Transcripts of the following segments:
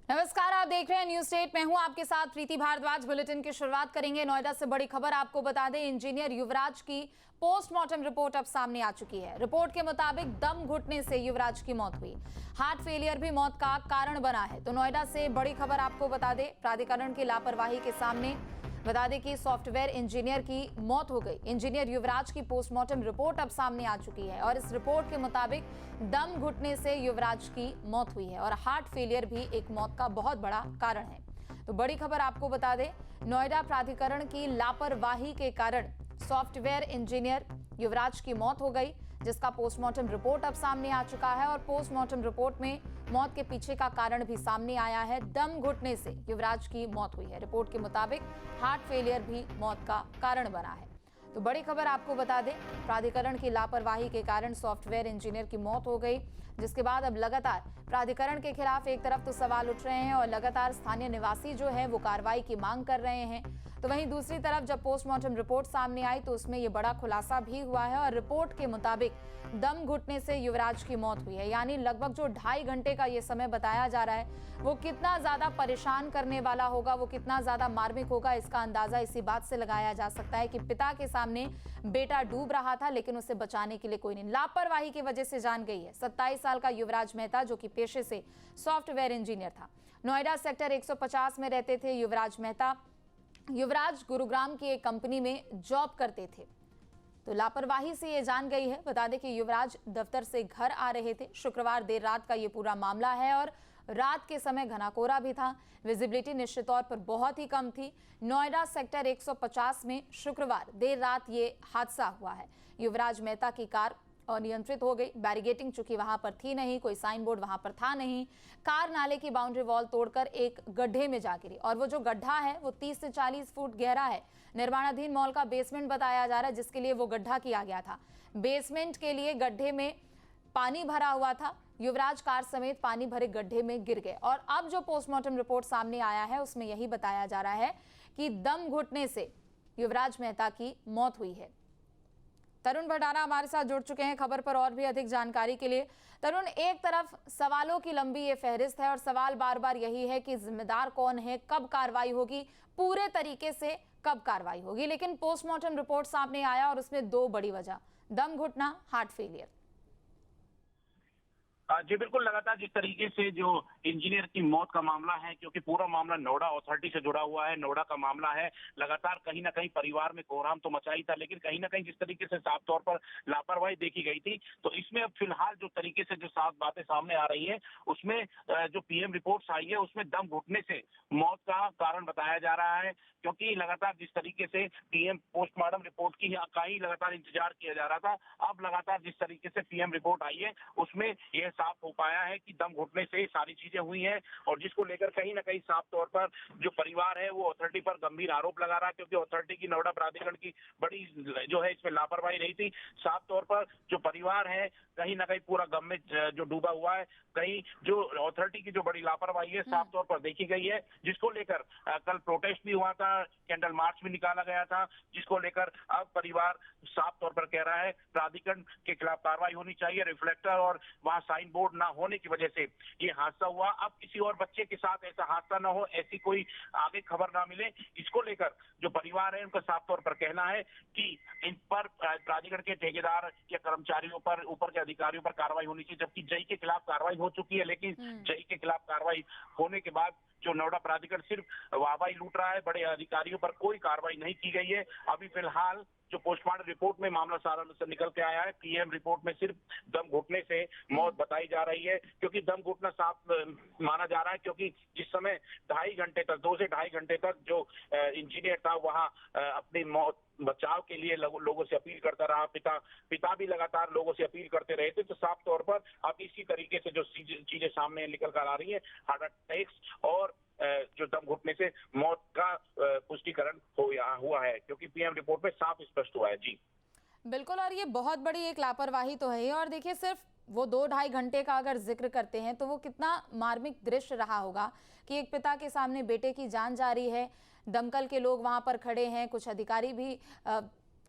नमस्कार, आप देख रहे हैं न्यूज स्टेट। मैं हूं आपके साथ प्रीति भारद्वाज। बुलेटिन की शुरुआत करेंगे नोएडा से बड़ी खबर आपको बता दें, इंजीनियर युवराज की पोस्टमार्टम रिपोर्ट अब सामने आ चुकी है। रिपोर्ट के मुताबिक दम घुटने से युवराज की मौत हुई। हार्ट फेलियर भी मौत का कारण बना है। तो नोएडा से बड़ी खबर आपको बता दें, प्राधिकरण की लापरवाही के सामने बता दें कि सॉफ्टवेयर इंजीनियर की मौत हो गई। इंजीनियर युवराज की पोस्टमार्टम रिपोर्ट अब सामने आ चुकी है और इस रिपोर्ट के मुताबिक दम घुटने से युवराज की मौत हुई है और हार्ट फेलियर भी एक मौत का बहुत बड़ा कारण है। तो बड़ी खबर आपको बता दें, नोएडा प्राधिकरण की लापरवाही के कारण सॉफ्टवेयर इंजीनियर युवराज की मौत हो गई, जिसका पोस्टमार्टम रिपोर्ट अब सामने आ चुका है और पोस्टमार्टम रिपोर्ट में मौत के पीछे का कारण भी सामने आया है। दम घुटने से युवराज की मौत हुई है। रिपोर्ट के मुताबिक हार्ट फेलियर भी मौत का कारण बना है। तो बड़ी खबर आपको बता दें, प्राधिकरण की लापरवाही के कारण सॉफ्टवेयर इंजीनियर की मौत हो गई, जिसके बाद अब लगातार प्राधिकरण के खिलाफ एक तरफ तो सवाल उठ रहे हैं और लगातार स्थानीय निवासी जो है वो कार्रवाई की मांग कर रहे हैं। तो वहीं दूसरी तरफ जब पोस्टमार्टम रिपोर्ट सामने आई तो उसमें ये बड़ा खुलासा भी हुआ है और रिपोर्ट के मुताबिक दम घुटने से युवराज की मौत हुई है। यानी लगभग जो 2.5 घंटे का ये समय बताया जा रहा है वो कितना ज्यादा परेशान करने वाला होगा, वो कितना ज्यादा मार्मिक होगा, इसका अंदाजा इसी बात से लगाया जा सकता है कि पिता के सामने बेटा डूब रहा था लेकिन उसे बचाने के लिए कोई नहीं, लापरवाही की वजह से जान गई है। 27 साल का युवराज मेहता, जो कि पेशे से सॉफ्टवेयर इंजीनियर था। नोएडा सेक्टर 150 में रहते थे युवराज मेहता। युवराज गुरुग्राम की एक कंपनी में जॉब करते थे। तो लापरवाही से ये जान गई है। बता दें कि युवराज दफ्तर से घर आ रहे थे। शुक्रवार देर रात का ये पूरा मामला है और रात के समय घना कोहरा भी था। विजिबिलिटी निश्चित तौर पर बहुत ही कम थी। नोएडा सेक्टर 150 में शुक्रवार देर रात ये हादसा हुआ है। युवराज मेहता की कार अनियंत्रित हो गई। बैरिगेटिंग चूंकि वहां पर थी नहीं, कोई साइन बोर्ड वहां पर था नहीं, कार नाले की बाउंड्री वॉल तोड़कर एक गड्ढे में जा गिरी और वो जो गड्ढा है वो 30 से 40 फुट गहरा है। निर्माणाधीन मॉल का बेसमेंट बताया जा रहा है, जिसके लिए वो गड्ढा किया गया था। बेसमेंट के लिए गड्ढे में पानी भरा हुआ था। युवराज कार समेत पानी भरे गड्ढे में गिर गए और अब जो पोस्टमार्टम रिपोर्ट सामने आया है उसमें यही बताया जा रहा है कि दम घुटने से युवराज मेहता की मौत हुई है। तरुण भंडारा हमारे साथ जुड़ चुके हैं खबर पर और भी अधिक जानकारी के लिए। तरुण, एक तरफ सवालों की लंबी ये फहरिस्त है और सवाल बार बार यही है कि जिम्मेदार कौन है, कब कार्रवाई होगी, पूरे तरीके से कब कार्रवाई होगी, लेकिन पोस्टमार्टम रिपोर्ट सामने आया और उसमें 2 बड़ी वजह, दम घुटना, हार्ट फेलियर। जी बिल्कुल, लगातार जिस तरीके से जो इंजीनियर की मौत का मामला है, क्योंकि पूरा मामला नोएडा अथॉरिटी से जुड़ा हुआ है, नोएडा का मामला है, लगातार कहीं ना कहीं परिवार में कोहराम तो मचा ही था, लेकिन कहीं ना कहीं जिस तरीके से साफ तौर पर लापरवाही देखी गई थी, तो इसमें अब फिलहाल जो तरीके से जो साफ बातें सामने आ रही है उसमें जो पीएम रिपोर्ट्स आई है उसमें दम घुटने से मौत का कारण बताया जा रहा है। क्योंकि लगातार जिस तरीके से पीएम पोस्टमार्टम रिपोर्ट का ही लगातार इंतजार किया जा रहा था, अब लगातार जिस तरीके से पीएम रिपोर्ट आई है उसमें यह साफ हो पाया है कि दम घुटने से सारी चीजें हुई हैं और जिसको लेकर कहीं ना कहीं साफ तौर पर जो परिवार है वो अथॉरिटी पर गंभीर आरोप लगा रहा है, क्योंकि अथॉरिटी की, नोएडा प्राधिकरण की बड़ी जो है इसमें लापरवाही रही थी। साफ तौर पर जो परिवार है कहीं ना कहीं पूरा गम में जो डूबा हुआ है, कहीं जो अथॉरिटी की जो बड़ी लापरवाही है साफ तौर पर देखी गई है, जिसको लेकर कल प्रोटेस्ट भी हुआ था, कैंडल मार्च भी निकाला गया था, जिसको लेकर अब परिवार साफ तौर पर कह रहा है प्राधिकरण के खिलाफ कार्रवाई होनी चाहिए। रिफ्लेक्टर और वहां साइन बोर्ड ना होने की वजह से ये हादसा हुआ। अब किसी और बच्चे के साथ ऐसा हादसा ना हो, ऐसी कोई आगे खबर ना मिले, इसको लेकर जो परिवार है उनका साफ तौर पर कहना है कि इन पर प्राधिकरण के ठेकेदार या कर्मचारियों पर, ऊपर के अधिकारियों पर कार्रवाई होनी चाहिए। जबकि जई के खिलाफ कार्रवाई हो चुकी है, लेकिन जई के खिलाफ कार्रवाई होने के बाद जो नोएडा प्राधिकरण सिर्फ वाहवाही लूट रहा है, बड़े अधिकारियों पर कोई कार्रवाई नहीं की गई है। अभी फिलहाल जो पोस्टमार्टम रिपोर्ट में मामला सारा से निकल के आया है, पीएम रिपोर्ट में सिर्फ दम घुटने से मौत बताई जा रही है, क्योंकि दम घुटना साफ माना जा रहा है, क्योंकि जिस समय 2.5 घंटे तक, 2 से 2.5 घंटे तक जो इंजीनियर था वहां अपनी मौत बचाव के लिए लोगों से अपील करता रहा। पिता भी लगातार लोगों से अपील करते रहे थे। तो साफ तौर पर अब इसी तरीके से जो चीजें सामने निकल कर आ रही है, हार्ट अटैक्स और जो दम घुटने से मौत का पुष्टिकरण हुआ है, क्योंकि पीएम रिपोर्ट में साफ स्पष्ट हुआ है। जी बिल्कुल, और ये बहुत बड़ी एक लापरवाही तो है। और देखिए, सिर्फ वो 2-2.5 घंटे का अगर जिक्र करते हैं तो वो कितना मार्मिक दृश्य रहा होगा कि एक पिता के सामने बेटे की जान जा रही है, दमकल के लोग वहां पर खड़े हैं, कुछ अधिकारी भी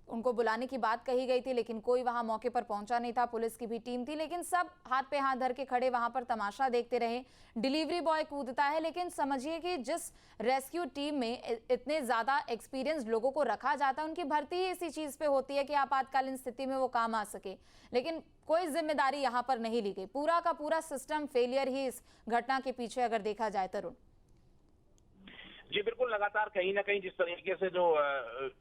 उनको बुलाने की बात कही गई थी, लेकिन कोई वहां मौके पर पहुंचा नहीं था। पुलिस की भी टीम थी, लेकिन सब हाथ पे हाथ धर के खड़े वहां पर तमाशा देखते रहे। डिलीवरी बॉय कूदता है, लेकिन समझिए कि जिस रेस्क्यू टीम में इतने ज्यादा एक्सपीरियंस लोगों को रखा जाता है, उनकी भर्ती ही इसी चीज पे होती है कि आपातकालीन स्थिति में वो काम आ सके, लेकिन कोई जिम्मेदारी यहाँ पर नहीं ली गई। पूरा का पूरा सिस्टम फेलियर ही इस घटना के पीछे अगर देखा जाए। तरुण जी बिल्कुल, लगातार कहीं ना कहीं जिस तरीके से जो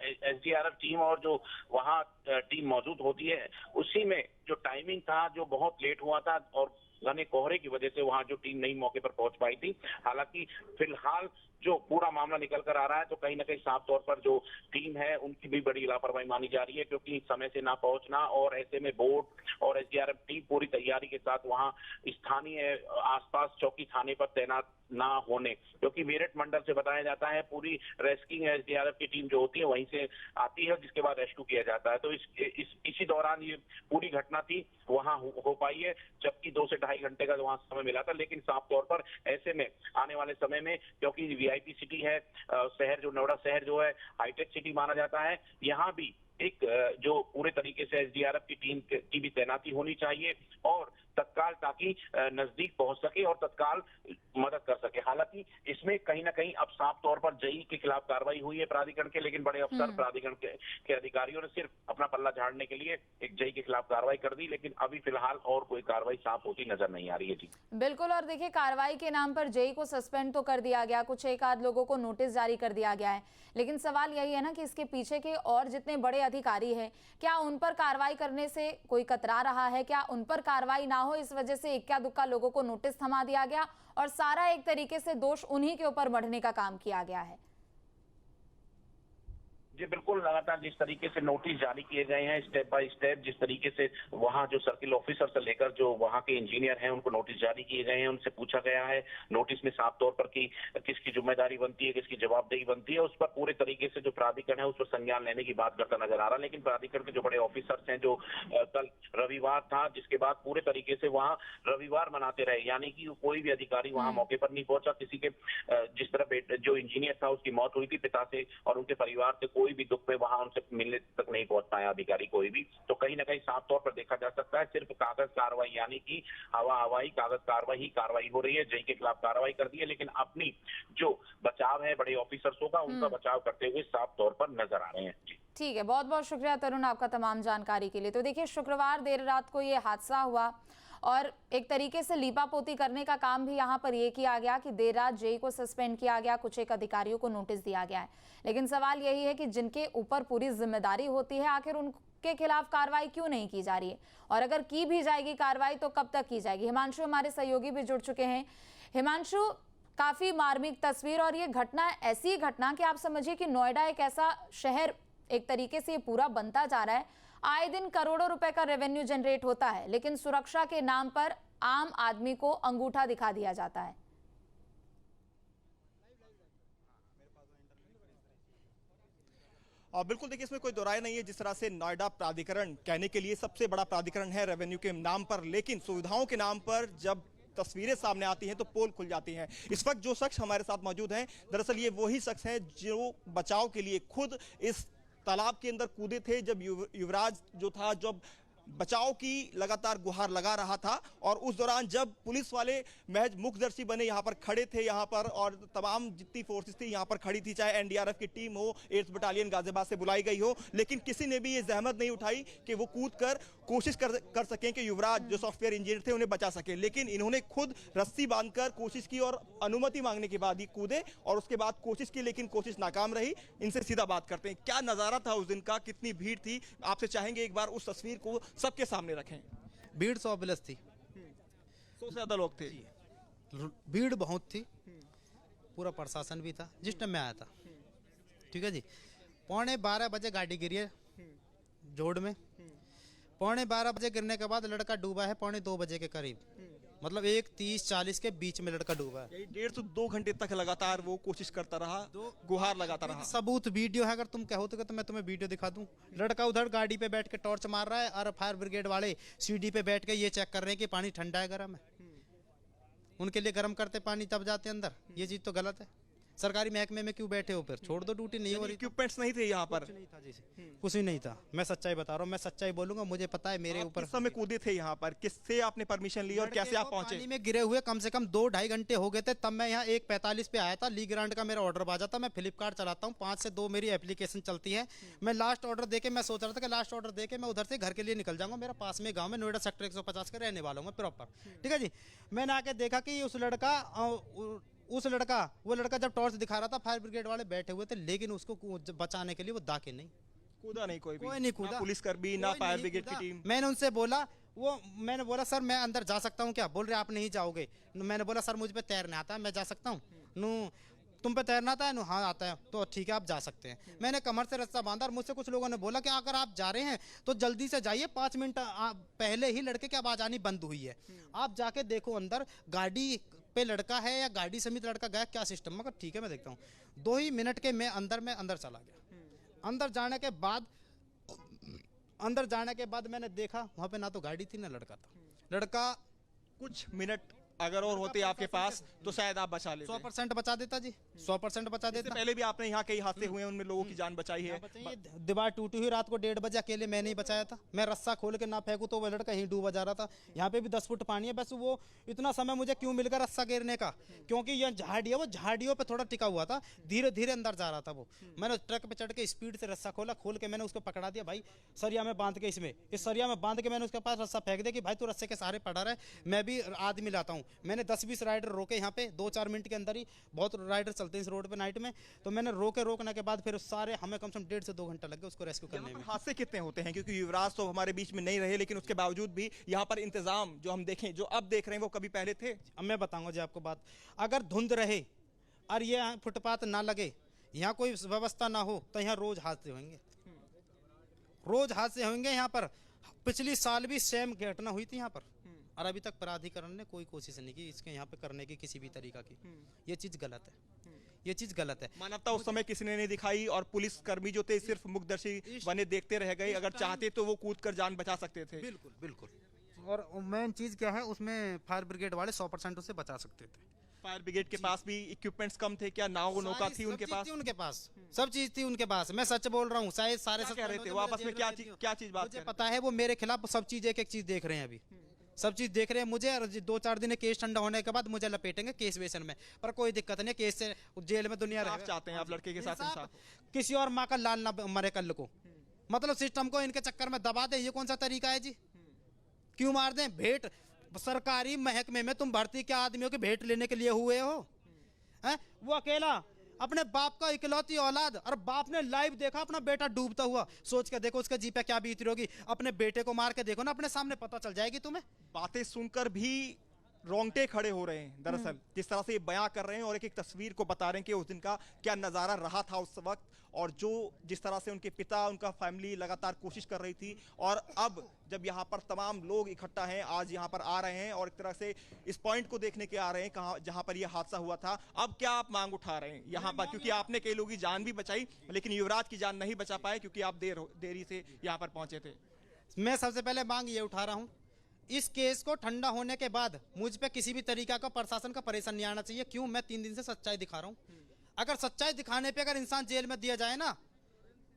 एसडीआरएफ टीम और जो वहाँ टीम मौजूद होती है, उसी में जो टाइमिंग था जो बहुत लेट हुआ था और घने कोहरे की वजह से वहाँ जो टीम नहीं मौके पर पहुंच पाई थी। हालांकि फिलहाल जो पूरा मामला निकल कर आ रहा है, तो कहीं ना कहीं साफ तौर पर जो टीम है उनकी भी बड़ी लापरवाही मानी जा रही है, क्योंकि समय से ना पहुंचना और ऐसे में बोट और एसडीआरएफ टीम पूरी तैयारी के साथ वहां स्थानीय आसपास चौकी थाने पर तैनात ना होने, क्योंकि मेरठ मंडल से बताया जाता है पूरी रेस्क्यू एसडीआरएफ की टीम जो होती है वहीं से आती है, जिसके बाद रेस्क्यू किया जाता है। तो इसी दौरान ये पूरी घटना थी वहां हो पाई है, जबकि 2 से ढाई घंटे का वहां समय मिला था। लेकिन साफ तौर पर ऐसे में आने वाले समय में, क्योंकि वीआईपी सिटी है शहर, जो नोएडा शहर जो है हाईटेक सिटी माना जाता है, यहाँ भी एक जो पूरे तरीके से एसडीआरएफ की टीम की भी तैनाती होनी चाहिए और तत्काल, ताकि नजदीक पहुंच सके और तत्काल मदद कर सके। हालांकि इसमें कहीं ना कहीं अब साफ तौर पर जेई के खिलाफ कार्रवाई हुई है प्राधिकरण के, लेकिन बड़े अफसर प्राधिकरण के अधिकारियों ने सिर्फ अपना पल्ला झाड़ने के लिए एक जेई के खिलाफ कार्रवाई कर दी, लेकिन अभी फिलहाल और कोई कार्रवाई साफ होती नजर नहीं आ रही है। जी बिल्कुल, और देखिए कार्रवाई के नाम पर जेई को सस्पेंड तो कर दिया गया, कुछ एक आध लोगों को नोटिस जारी कर दिया गया है, लेकिन सवाल यही है ना कि इसके पीछे के और जितने बड़े अधिकारी हैं, क्या उन पर कार्रवाई करने से कोई कतरा रहा है? क्या उन पर कार्रवाई ना हो इस वजह से इक्का दुक्का लोगों को नोटिस थमा दिया गया और सारा एक तरीके से दोष उन्हीं के ऊपर बढ़ने का काम किया गया है? जी बिल्कुल, लगातार जिस तरीके से नोटिस जारी किए गए हैं स्टेप बाय स्टेप, जिस तरीके से वहां जो सर्किल ऑफिसर से लेकर जो वहां के इंजीनियर हैं उनको नोटिस जारी किए गए हैं, उनसे पूछा गया है नोटिस में साफ तौर पर कि किसकी जिम्मेदारी बनती है, किसकी जवाबदेही बनती है, उस पर पूरे तरीके से जो प्राधिकरण है उस पर संज्ञान लेने की बात करता नजर आ रहा है। लेकिन प्राधिकरण के जो बड़े ऑफिसर्स हैं, जो कल रविवार था, जिसके बाद पूरे तरीके से वहाँ रविवार मनाते रहे, यानी कि कोई भी अधिकारी वहां मौके पर नहीं पहुंचा। किसी के जिस तरह जो इंजीनियर था उसकी मौत हुई थी, पिता से और उनके परिवार से कोई भी दुख पे वहां उनसे मिलने तक नहीं पहुंच पाया अधिकारी कोई भी। तो कहीं ना कहीं साफ तौर पर देखा जा सकता है सिर्फ कागज कार्रवाई, यानी कि हवाई कागज कार्रवाई हो रही है। जेई के खिलाफ कार्रवाई कर दी है, लेकिन अपनी जो बचाव है बड़े ऑफिसर्सों का, उनका बचाव करते हुए साफ तौर पर नजर आ रहे हैं। ठीक है, बहुत बहुत शुक्रिया तरुण आपका तमाम जानकारी के लिए। तो देखिए, शुक्रवार देर रात को ये हादसा हुआ और एक तरीके से लीपापोती करने का काम भी यहाँ पर ये किया गया कि देर रात जेई को सस्पेंड किया गया, कुछ एक अधिकारियों को नोटिस दिया गया है। लेकिन सवाल यही है कि जिनके ऊपर पूरी जिम्मेदारी होती है, आखिर उनके खिलाफ कार्रवाई क्यों नहीं की जा रही है? और अगर की भी जाएगी कार्रवाई तो कब तक की जाएगी? हिमांशु हमारे सहयोगी भी जुड़ चुके हैं। हिमांशु, काफी मार्मिक तस्वीर और ये घटना ऐसी घटना कि आप समझिए कि नोएडा एक ऐसा शहर एक तरीके से पूरा बनता जा रहा है, आए दिन करोड़ों रुपए का रेवेन्यू जनरेट होता है, लेकिन सुरक्षा के नाम पर आम आदमी को अंगूठा दिखा दिया जाता है। बिल्कुल, देखिए इसमें कोई दो राय नहीं है। जिस तरह से नोएडा प्राधिकरण कहने के लिए सबसे बड़ा प्राधिकरण है रेवेन्यू के नाम पर, लेकिन सुविधाओं के नाम पर जब तस्वीरें सामने आती हैं तो पोल खुल जाती हैं। इस वक्त जो शख्स हमारे साथ मौजूद हैं, दरअसल ये वही शख्स हैं जो बचाव के लिए खुद इस तालाब के अंदर कूदे थे जब युवराज जो था, जब बचाव की लगातार गुहार लगा रहा था, और उस दौरान जब पुलिस वाले महज मुखदर्शी बने यहाँ पर खड़े थे यहाँ पर, और तमाम जितनी फोर्सेस थी यहाँ पर खड़ी थी, चाहे एनडीआरएफ की टीम हो, 8th बटालियन गाजियाबाद से बुलाई गई हो, लेकिन किसी ने भी ये जहमत नहीं उठाई कि वो कूद कर कोशिश कर सकें कि युवराज जो सॉफ्टवेयर इंजीनियर थे उन्हें बचा सके। लेकिन इन्होंने खुद रस्सी बांधकर कोशिश की और अनुमति मांगने के बाद ही कूदे, और उसके बाद कोशिश की, लेकिन कोशिश नाकाम रही। इनसे सीधा बात करते हैं, क्या नजारा था उस दिन का, कितनी भीड़ थी? आपसे चाहेंगे एक बार उस तस्वीर को सबके सामने रखें। भीड़ 100+ थी, 100 से ज्यादा लोग थे। भीड़ बहुत थी, पूरा प्रशासन भी था जिस टाइम मैं आया था। ठीक है जी, 11:15 बजे गाड़ी गिरी है जोड़ में। 11:15 बजे गिरने के बाद लड़का डूबा है 2:15 बजे के करीब, मतलब 1:30-40 के बीच में लड़का डूबा है। 1.5 से 2 घंटे तक लगातार वो कोशिश करता रहा, गुहार लगाता रहा। सबूत वीडियो है, अगर तुम कहो तो मैं तुम्हें वीडियो दिखा दूं। लड़का उधर गाड़ी पे बैठ के टॉर्च मार रहा है और फायर ब्रिगेड वाले सीढ़ी पे बैठ के ये चेक कर रहे हैं कि पानी ठंडा है गर्म है। उनके लिए गर्म करते पानी तब जाते अंदर, ये चीज तो गलत है। सरकारी महकमे में क्यों बैठे हो, फिर छोड़ दो, ड्यूटी नहीं हो रही। इक्विपमेंट्स नहीं थे यहाँ पर? कुछ नहीं था जी, कुछ भी नहीं था। मैं सच्चाई बता रहा हूँ, मैं सच्चाई बोलूंगा, मुझे पता है मेरे ऊपर। किस समय कूदे थे यहाँ पर, किससे आपने परमिशन ली और कैसे आप पहुंचे? पानी में गिरे हुए कम से कम 2-2.5 घंटे हो गए थे, तब मैं यहाँ 1:45 पे आया था। ली ग्रांट का मेरा ऑर्डर बाजा था। मैं फ्लिपकार्ट चलाता हूँ, 5 से 2 मेरी एप्लीकेशन चलती है। मैं लास्ट ऑर्डर देके मैं सोच रहा था कि लास्ट ऑर्डर देके मैं उधर से घर के लिए निकल जाऊंगा। मेरा पास में गाँव में नोएडा सेक्टर 150 का रहने वाला हूँ मैं प्रॉपर, ठीक है जी। मैंने आके देखा कि वो लड़का जब टॉर्च दिखा रहा था, फायर ब्रिगेड वाले बैठे हुए थे, लेकिन उसको बचाने के लिए वो दाके नहीं कूदा, नहीं कोई नहीं कूदा, ना पुलिसकर्मी ना फायर ब्रिगेड की टीम। मैंने उनसे बोला, मैंने बोला सर मैं अंदर जा सकता हूँ क्या? बोल रहे आप नहीं जाओगे। मैंने बोला सर मुझ पे तैरना आता है, मैं जा सकता हूँ? तुम पे तैरना आता है? हाँ आता है। तो ठीक है आप जा सकते हैं। मैंने कमर से रस्सा बांधा और मुझसे कुछ लोगों ने बोला कि अगर आप जा रहे हैं तो जल्दी से जाइए, 5 मिनट पहले ही लड़के की आवाज आनी बंद हुई है, आप जाके देखो अंदर गाड़ी पे लड़का है या गाड़ी समेत लड़का गया, क्या सिस्टम। मगर ठीक है मैं देखता हूँ। 2 ही मिनट के मैं अंदर चला गया। अंदर जाने के बाद मैंने देखा वहां पे ना तो गाड़ी थी ना लड़का था। लड़का कुछ मिनट अगर और होते आपके पास तो शायद आप बचा लेते। 100% बचा देता जी, 100% बचा देता। पहले भी आपने यहाँ कई हादसे हुए हैं, उनमें लोगों की जान बचाई है। दीवार टूटी हुई रात को 1:30 बजे, अकेले मैं नहीं बचाया था। मैं रस्सा खोल के ना फेंकू तो वो लड़का यहीं डूबा जा रहा था। यहाँ पे भी 10 फुट पानी है। बस वो इतना समय मुझे क्यों मिल गया रस्सा गिरने का, क्योंकि ये झाड़ी है, वो झाड़ियों पे थोड़ा टिका हुआ था, धीरे धीरे अंदर जा रहा था वो। मैंने ट्रक पे चढ़ के स्पीड से रस्सा खोल के मैंने उसको पकड़ा दिया। भाई सरिया में बांध के, इस सरिया में बांध के मैंने उसके पास रस्सा फेंक दिया कि भाई तू रस्से के सहारे पड़ा रहे, मैं भी आदमी लाता हूँ। मैंने 10-20 राइडर रोके यहाँ पे 2-4 मिनट के अंदर ही, बहुत राइडर चलते हैं इस रोड पे नाइट में। तो मैंने रोकने के बाद फिर सारे हमें कम से कम 1.5 से 2 घंटा लग गया उसको रेस्क्यू करने में। हादसे कितने होते हैं, क्योंकि युवराज तो हमारे बीच में नहीं रहे, लेकिन उसके बावजूद भी यहाँ पर इंतजाम जो हम देखें, जो अब देख रहे हैं, वो कभी पहले थे? अब मैं बताऊंगा जी आपको बात। अगर धुंध रहे और ये फुटपाथ ना लगे, यहाँ कोई व्यवस्था ना हो, तो यहाँ रोज हादसे होंगे, रोज हादसे होंगे। यहाँ पर पिछली साल भी सेम घटना हुई थी यहाँ पर, और अभी तक प्राधिकरण ने कोई कोशिश नहीं की इसके यहाँ पे करने की किसी भी तरीका की। ये चीज गलत है, ये चीज गलत है। मानवता उस समय किसी ने नहीं दिखाई और पुलिस कर्मी जो थे सिर्फ मुखदर्शी बने देखते रह गए। अगर चाहते तो वो कूद कर जान बचा सकते थे। बिल्कुल बिल्कुल। और मेन चीज क्या है उसमें, फायर ब्रिगेड वाले 100% उसे बचा सकते थे। फायर ब्रिगेड के पास भी इक्विपमेंट्स कम थे क्या? नाव नौका थी उनके पास? उनके पास सब चीज थी उनके पास। मैं सच बोल रहा हूँ। शायद सारे क्या कह रहे थे वो आपस में, क्या चीज बात मुझे पता है वो मेरे खिलाफ सब चीज एक चीज देख रहे हैं, अभी सब चीज देख रहे हैं मुझे। और 2-4 दिन केस ठंडा होने के बाद मुझे लपेटेंगे केस वेसन में, पर कोई दिक्कत नहीं, केस से जेल में दुनिया आप चाहते हैं आप लड़के के साथ इंसाफ? किसी और माँ का लाल ना मरे कल को, मतलब सिस्टम को इनके चक्कर में दबा दे, ये कौन सा तरीका है जी? क्यों मार दें? भेंट सरकारी महकमे में तुम भर्ती क्या आदमियों की भेंट लेने के लिए हुए हो? वो अकेला अपने बाप का इकलौती औलाद, और बाप ने लाइव देखा अपना बेटा डूबता हुआ। सोच के देखो उसके जी पे क्या बीत रही होगी। अपने बेटे को मार के देखो ना अपने सामने, पता चल जाएगी तुम्हें। बातें सुनकर भी रोंगटे खड़े हो रहे हैं दरअसल, जिस तरह से ये बयां कर रहे हैं और एक तस्वीर को बता रहे हैं कि उस दिन का क्या नज़ारा रहा था उस वक्त, और जो जिस तरह से उनके पिता, उनका फैमिली लगातार कोशिश कर रही थी। और अब जब यहाँ पर तमाम लोग इकट्ठा हैं, आज यहाँ पर आ रहे हैं और एक तरह से इस पॉइंट को देखने के आ रहे हैं कहाँ जहाँ पर यह हादसा हुआ था। अब क्या आप मांग उठा रहे हैं यहाँ पर, क्योंकि आपने कई लोगों की जान भी बचाई, लेकिन युवराज की जान नहीं बचा पाए क्योंकि आप देरी से यहाँ पर पहुंचे थे? मैं सबसे पहले मांग ये उठा रहा हूँ, इस केस को ठंडा होने के बाद मुझ पे किसी भी तरीका का प्रशासन का परेशान नहीं आना चाहिए। क्यों? मैं 3 दिन से सच्चाई दिखा रहा हूँ। अगर सच्चाई दिखाने पे अगर इंसान जेल में दिया जाए ना,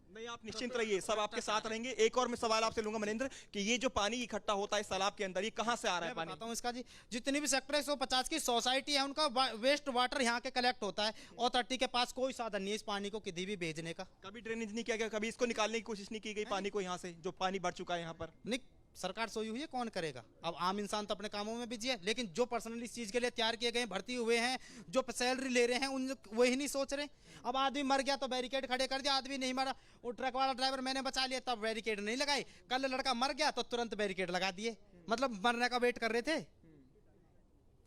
नहीं आप निश्चिंत रहिए, सब आपके साथ रहेंगे। एक और मैं सवाल आपसे लूंगा मनेंद्र, कि ये जो पानी इकट्ठा होता है इस तालाब के अंदर, ये कहाँ से आ रहा है पानी? बताता हूँ इसका जी। जितनी भी सेक्टर 150 की सोसाइटी है उनका वेस्ट वाटर यहाँ के कलेक्ट होता है। अथॉरिटी के पास कोई साधन नहीं है इस पानी को कहीं भी भेजने का। कभी ड्रेनेज नहीं किया गया, कभी इसको निकालने की कोशिश नहीं की गई पानी को यहाँ से, जो पानी बढ़ चुका है यहाँ पर? नहीं, सरकार सोई हुई है, कौन करेगा? अब आम इंसान तो अपने कामों में बिजी है, लेकिन जो पर्सनली इस चीज के लिए तैयार किए गए, भर्ती हुए हैं, जो सैलरी ले रहे हैं, उन वही नहीं सोच रहे। अब आदमी मर गया तो बैरिकेड खड़े कर दिया, आदमी नहीं मरा, वो ट्रक वाला ड्राइवर मैंने बचा लिया तब बैरिकेड नहीं लगाई, कल लड़का मर गया तो तुरंत बैरिकेड लगा दिए, मतलब मरने का वेट कर रहे थे।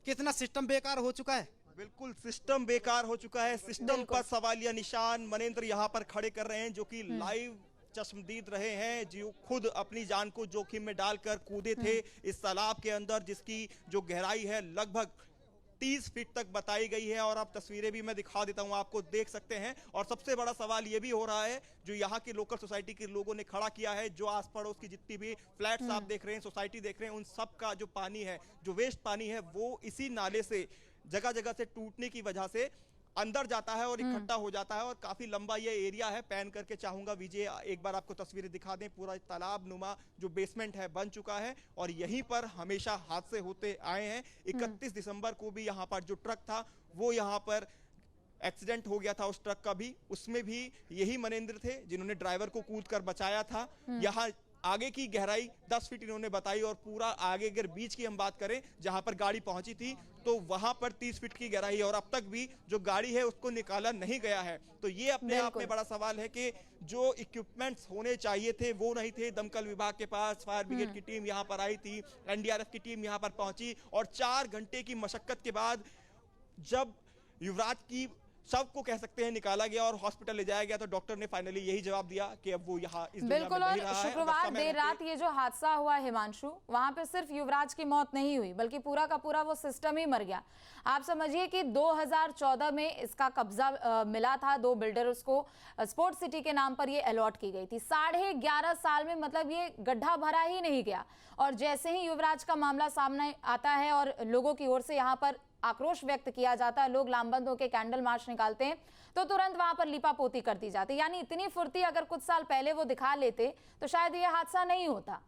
कितना सिस्टम बेकार हो चुका है। बिल्कुल सिस्टम बेकार हो चुका है। सिस्टम पर सवालिया निशान मनेंद्र यहाँ पर खड़े कर रहे हैं, जो कि लाइव चश्मदीद रहे हैं, जो खुद अपनी जान को जोखिम में डालकर कूदे थे इस तालाब के अंदर, जिसकी जो गहराई है लगभग 30 फीट तक बताई गई है। और अब तस्वीरें भी मैं दिखा देता हूं आपको, देख सकते हैं। और सबसे बड़ा सवाल ये भी हो रहा है, जो यहाँ की लोकल सोसाइटी के लोगों ने खड़ा किया है, जो आस पड़ोस की जितनी भी फ्लैट्स आप देख रहे हैं, सोसाइटी देख रहे हैं, उन सब का जो पानी है, जो वेस्ट पानी है, वो इसी नाले से जगह जगह से टूटने की वजह से अंदर जाता है और इकट्ठा हो जाता है और काफी लंबा ये एरिया है। पैन करके चाहूंगा विजय एक बार आपको तस्वीरें दिखा दें। पूरा तालाब नुमा जो बेसमेंट है बन चुका है और यहीं पर हमेशा हादसे होते आए हैं। 31 दिसंबर को भी यहाँ पर जो ट्रक था वो यहाँ पर एक्सीडेंट हो गया था उस ट्रक का भी, उसमें भी यही मनेंद्र थे जिन्होंने ड्राइवर को कूद कर बचाया था। यहाँ आगे की गहराई 10 फीट इन्होंने बताई और पूरा आगे अगर बीच की हम बात करें जहां पर गाड़ी पहुंची थी तो वहां पर 30 फीट की गहराई है और अब तक भी जो गाड़ी है उसको निकाला नहीं गया है। तो ये अपने आप में बड़ा सवाल है कि जो इक्विपमेंट्स होने चाहिए थे वो नहीं थे। दमकल विभाग के पास फायर ब्रिगेड की टीम यहाँ पर आई थी, एनडीआरएफ की टीम यहाँ पर पहुंची और 4 घंटे की मशक्कत के बाद जब युवराज की शव को कह सकते हैं निकाला गया और हॉस्पिटल ले जाया गया तो डॉक्टर ने फाइनली यही जवाब दिया कि अब वो यहाँ इस दुनिया में बिल्कुल। नहीं रहा और है। शुक्रवार देर रात ये जो हादसा हुआ हिमांशु, वहां पे सिर्फ युवराज की मौत नहीं हुई बल्कि पूरा का पूरा वो सिस्टम ही मर गया। आप समझिए कि 2014 में इसका कब्जा मिला था, 2 बिल्डर्स को स्पोर्ट्स सिटी के नाम पर ये अलॉट की गई थी। 11.5 साल में मतलब ये गड्ढा भरा ही नहीं गया और जैसे ही युवराज का मामला सामने आता है और लोगों की ओर से यहाँ पर आक्रोश व्यक्त किया जाता है, लोग लामबंद होकर कैंडल मार्च निकालते हैं तो तुरंत वहां पर लिपापोती कर दी जाती है। यानी इतनी फुर्ती अगर कुछ साल पहले वो दिखा लेते तो शायद ये हादसा नहीं होता।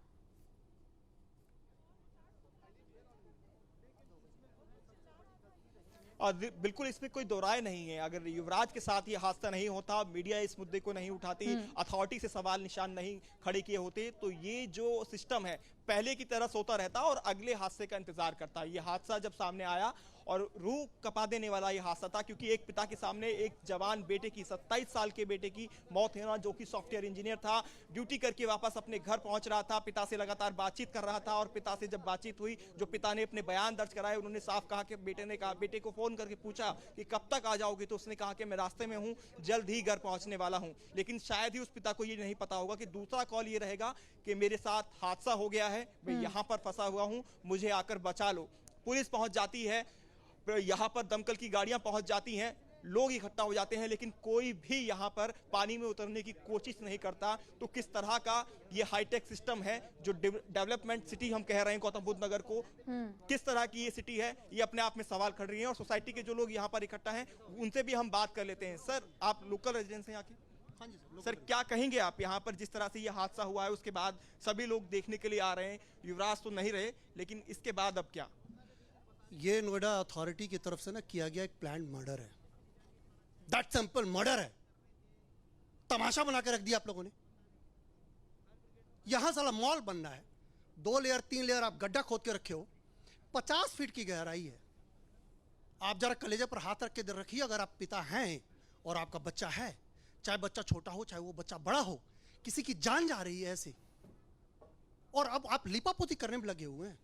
और बिल्कुल इसमें कोई दो राय नहीं है। अगर युवराज के साथ ये हादसा नहीं होता, मीडिया इस मुद्दे को नहीं उठाती, अथॉरिटी से सवाल निशान नहीं खड़े किए होते तो ये जो सिस्टम है पहले की तरह सोता रहता और अगले हादसे का इंतजार करता। ये हादसा जब सामने आया और रूह कपा देने वाला ये हादसा था क्योंकि एक पिता के सामने एक जवान बेटे की 27 साल के बेटे की मौत होना, जो कि सॉफ्टवेयर इंजीनियर था, ड्यूटी करके वापस अपने घर पहुंच रहा था, पिता से लगातार बातचीत कर रहा था और पिता से जब बातचीत हुई, जो पिता ने अपने बयान दर्ज कराए, उन्होंने साफ कहा कि बेटे को फोन करके पूछा कि कब तक आ जाओगे, तो उसने कहा कि मैं रास्ते में हूँ, जल्द ही घर पहुंचने वाला हूँ। लेकिन शायद ही उस पिता को ये नहीं पता होगा कि दूसरा कॉल ये रहेगा कि मेरे साथ हादसा हो गया है, मैं यहाँ पर फंसा हुआ हूँ, मुझे आकर बचा लो। पुलिस पहुंच जाती है, यहाँ पर दमकल की गाड़ियां पहुंच जाती हैं, लोग इकट्ठा हो जाते हैं, लेकिन कोई भी यहाँ पर पानी में उतरने की कोशिश नहीं करता। तो किस तरह का ये हाईटेक सिस्टम है जो डेवलपमेंट सिटी हम कह रहे हैं गौतम बुद्ध नगर को, किस तरह की ये सिटी है, ये अपने आप में सवाल खड़ रही है। और सोसाइटी के जो लोग यहाँ पर इकट्ठा हैं उनसे भी हम बात कर लेते हैं। सर, आप लोकल रेजिडेंस हैं यहाँ के? हाँ जी सर, क्या कहेंगे आप यहाँ पर जिस तरह से ये हादसा हुआ है उसके बाद सभी लोग देखने के लिए आ रहे हैं, युवराज तो नहीं रहे, लेकिन इसके बाद अब क्या? ये नोएडा अथॉरिटी की तरफ से ना किया गया एक प्लान्ड मर्डर है। दैट सिंपल मर्डर है। तमाशा बना के रख दिया आप लोगों ने। यहां साला मॉल बनना है, 2 लेयर 3 लेयर आप गड्ढा खोद के रखे हो, 50 फीट की गहराई है। आप जरा कलेजे पर हाथ रख के रखिए, अगर आप पिता हैं और आपका बच्चा है, चाहे बच्चा छोटा हो चाहे वो बच्चा बड़ा हो, किसी की जान जा रही है ऐसे, और अब आप लिपापोती करने में लगे हुए हैं।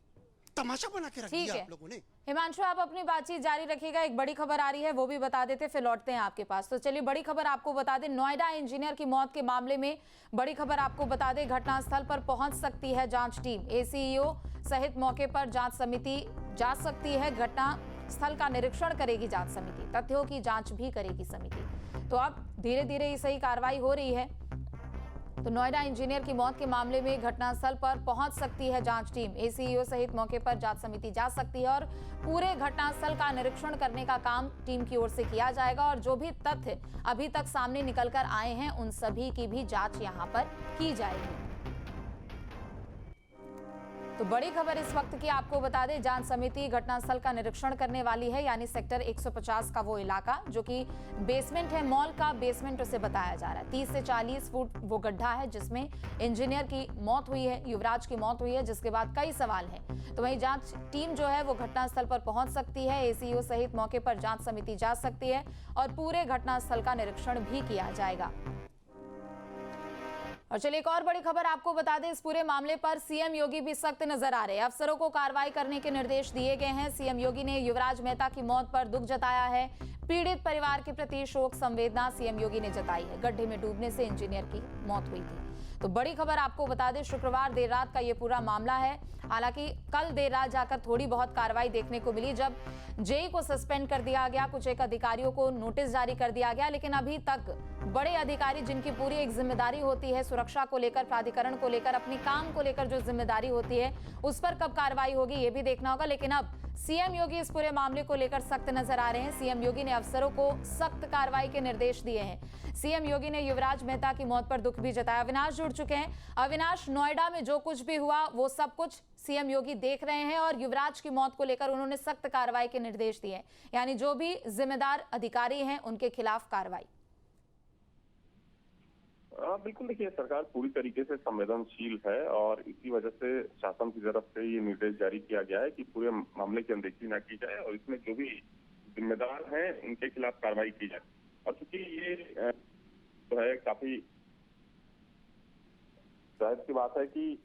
तमाशा बना के रख दिया आप लोगों ने। हिमांशु, आप अपनी बातचीत जारी रखिएगा, एक बड़ी खबर आ रही है वो भी बता देते, फिर लौटते हैं आपके पास। तो चलिए, बड़ी खबर आपको बता दें, नोएडा इंजीनियर की मौत के मामले में बड़ी खबर आपको बता दें, घटनास्थल पर पहुंच सकती है जांच टीम, एसीईओ सहित मौके पर जांच समिति जा सकती है। घटना स्थल का निरीक्षण करेगी जांच समिति, तथ्यों की जांच भी करेगी समिति। तो अब धीरे धीरे सही कार्रवाई हो रही है। तो नोएडा इंजीनियर की मौत के मामले में घटनास्थल पर पहुंच सकती है जांच टीम, एसीईओ सहित मौके पर जांच समिति जा सकती है और पूरे घटनास्थल का निरीक्षण करने का काम टीम की ओर से किया जाएगा और जो भी तथ्य अभी तक सामने निकलकर आए हैं उन सभी की भी जांच यहां पर की जाएगी। तो बड़ी खबर इस वक्त की आपको बता दें, जांच समिति घटनास्थल का निरीक्षण करने वाली है, यानी सेक्टर 150 का वो इलाका जो कि बेसमेंट है, मॉल का बेसमेंट उसे बताया जा रहा है। 30 से 40 फुट वो गड्ढा है जिसमें इंजीनियर की मौत हुई है, युवराज की मौत हुई है, जिसके बाद कई सवाल हैं। तो वहीं जांच टीम जो है वो घटनास्थल पर पहुंच सकती है, एसीईओ सहित मौके पर जांच समिति जा सकती है और पूरे घटनास्थल का निरीक्षण भी किया जाएगा। और चलिए, एक और बड़ी खबर आपको बता दें, इस पूरे मामले पर सीएम योगी भी सख्त नजर आ रहे हैं। अफसरों को कार्रवाई करने के निर्देश दिए गए हैं। सीएम योगी ने युवराज मेहता की मौत पर दुख जताया है, पीड़ित परिवार के प्रति शोक संवेदना सीएम योगी ने जताई है। गड्ढे में डूबने से इंजीनियर की मौत हुई थी। तो बड़ी खबर आपको बता दें, शुक्रवार देर रात का ये पूरा मामला है। हालांकि कल देर रात जाकर थोड़ी बहुत कार्रवाई देखने को मिली, जब जेई को सस्पेंड कर दिया गया, कुछ एक अधिकारियों को नोटिस जारी कर दिया गया, लेकिन अभी तक बड़े अधिकारी जिनकी पूरी एक जिम्मेदारी होती है सुरक्षा को लेकर, प्राधिकरण को लेकर, अपनी काम को लेकर जो जिम्मेदारी होती है, उस पर कब कार्रवाई होगी ये भी देखना होगा। लेकिन अब सीएम योगी इस पूरे मामले को लेकर सख्त नजर आ रहे हैं। सीएम योगी ने अफसरों को सख्त कार्रवाई के निर्देश दिए हैं। सीएम योगी ने युवराज मेहता की मौत पर दुख भी जताया। अविनाश जुड़ चुके हैं। अविनाश, नोएडा में जो कुछ भी हुआ वो सब कुछ सीएम योगी देख रहे हैं और युवराज की मौत को लेकर उन्होंने सख्त कार्रवाई के निर्देश दिए हैं, यानी जो भी जिम्मेदार अधिकारी हैं उनके खिलाफ कार्रवाई। बिल्कुल, देखिए सरकार पूरी तरीके से संवेदनशील है और इसी वजह से शासन की तरफ से ये निर्देश जारी किया गया है कि पूरे मामले की अनदेखी न की जाए और इसमें जो भी जिम्मेदार हैं उनके खिलाफ कार्रवाई की जाए। और चूंकि ये जो है काफी जाहिर सी बात है कि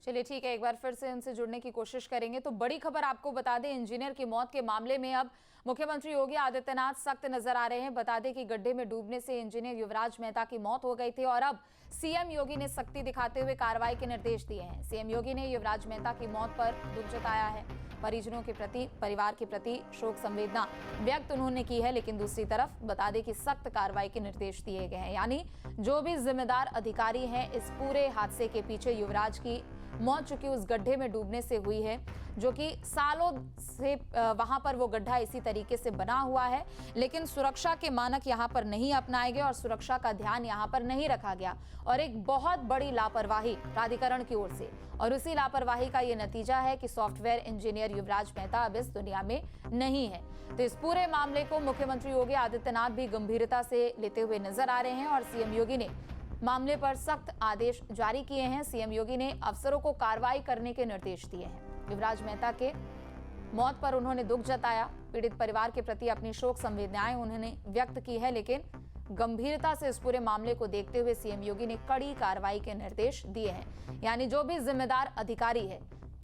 चलिए ठीक है, एक बार फिर से उनसे जुड़ने की कोशिश करेंगे। तो बड़ी खबर आपको बता दें, इंजीनियर की मौत के मामले में अब मुख्यमंत्री योगी आदित्यनाथ सख्त नजर आ रहे हैं। बता दें कि गड्ढे में डूबने से इंजीनियर युवराज मेहता की मौत हो गई थी और अब सीएम योगी ने सख्ती दिखाते हुए कार्रवाई के निर्देश दिए हैं। सीएम योगी ने युवराज मेहता की मौत पर दुख जताया है। परिजनों के प्रति, परिवार के प्रति शोक संवेदना व्यक्त उन्होंने की है, लेकिन दूसरी तरफ बता दें कि सख्त कार्रवाई के निर्देश दिए गए हैं, यानी जो भी जिम्मेदार अधिकारी हैं इस पूरे हादसे के पीछे, युवराज की मौत चुकी उस गड्ढे में डूबने से हुई है, जो कि सालों से वहां पर वो गड्ढा इसी तरीके से बना हुआ है, लेकिन सुरक्षा के मानक यहां पर नहीं अपनाए गए और सुरक्षा का ध्यान यहां पर नहीं रखा गया और एक बहुत बड़ी लापरवाही प्राधिकरण की ओर से, और उसी लापरवाही का ये नतीजा है कि सॉफ्टवेयर इंजीनियर युवराज मेहता अब इस दुनिया में नहीं है। तो इस पूरे मामले को मुख्यमंत्री योगी आदित्यनाथ भी गंभीरता से लेते हुए नजर आ रहे हैं और सीएम योगी ने मामले पर सख्त आदेश जारी किए हैं। सीएम योगी ने अफसरों को कार्रवाई करने के निर्देश दिए हैं। युवराज मेहता के मौत पर उन्होंने दुख जताया। पीड़ित परिवार के प्रति अपनी शोक संवेदनाएं उन्होंने व्यक्त की है, लेकिन गंभीरता से इस पूरे मामले को देखते हुए सीएम योगी ने कड़ी कार्रवाई के निर्देश दिए हैं, यानी जो भी जिम्मेदार अधिकारी है,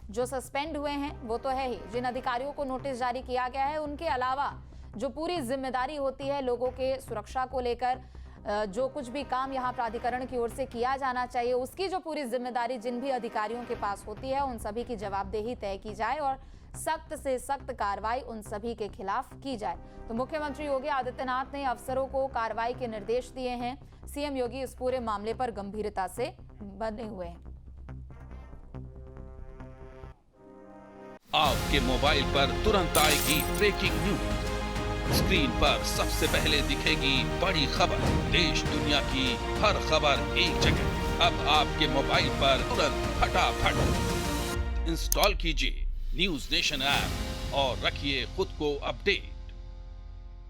जो सस्पेंड हुए हैं वो तो है ही, जिन अधिकारियों को नोटिस जारी किया गया है उनके अलावा जो पूरी जिम्मेदारी होती है लोगों के सुरक्षा को लेकर, जो कुछ भी काम यहाँ प्राधिकरण की ओर से किया जाना चाहिए उसकी जो पूरी जिम्मेदारी जिन भी अधिकारियों के पास होती है उन सभी की जवाबदेही तय की जाए और सख्त से सख्त कार्रवाई उन सभी के खिलाफ की जाए। तो मुख्यमंत्री योगी आदित्यनाथ ने अफसरों को कार्रवाई के निर्देश दिए हैं। सीएम योगी इस पूरे मामले पर गंभीरता से बने हुए हैं। आपके मोबाइल पर तुरंत आएगी ब्रेकिंग न्यूज। स्क्रीन पर सबसे पहले दिखेगी बड़ी खबर। देश दुनिया की हर खबर एक जगह। अब आपके मोबाइल पर तुरंत फटाफट इंस्टॉल कीजिए न्यूज नेशन ऐप और रखिए खुद को अपडेट।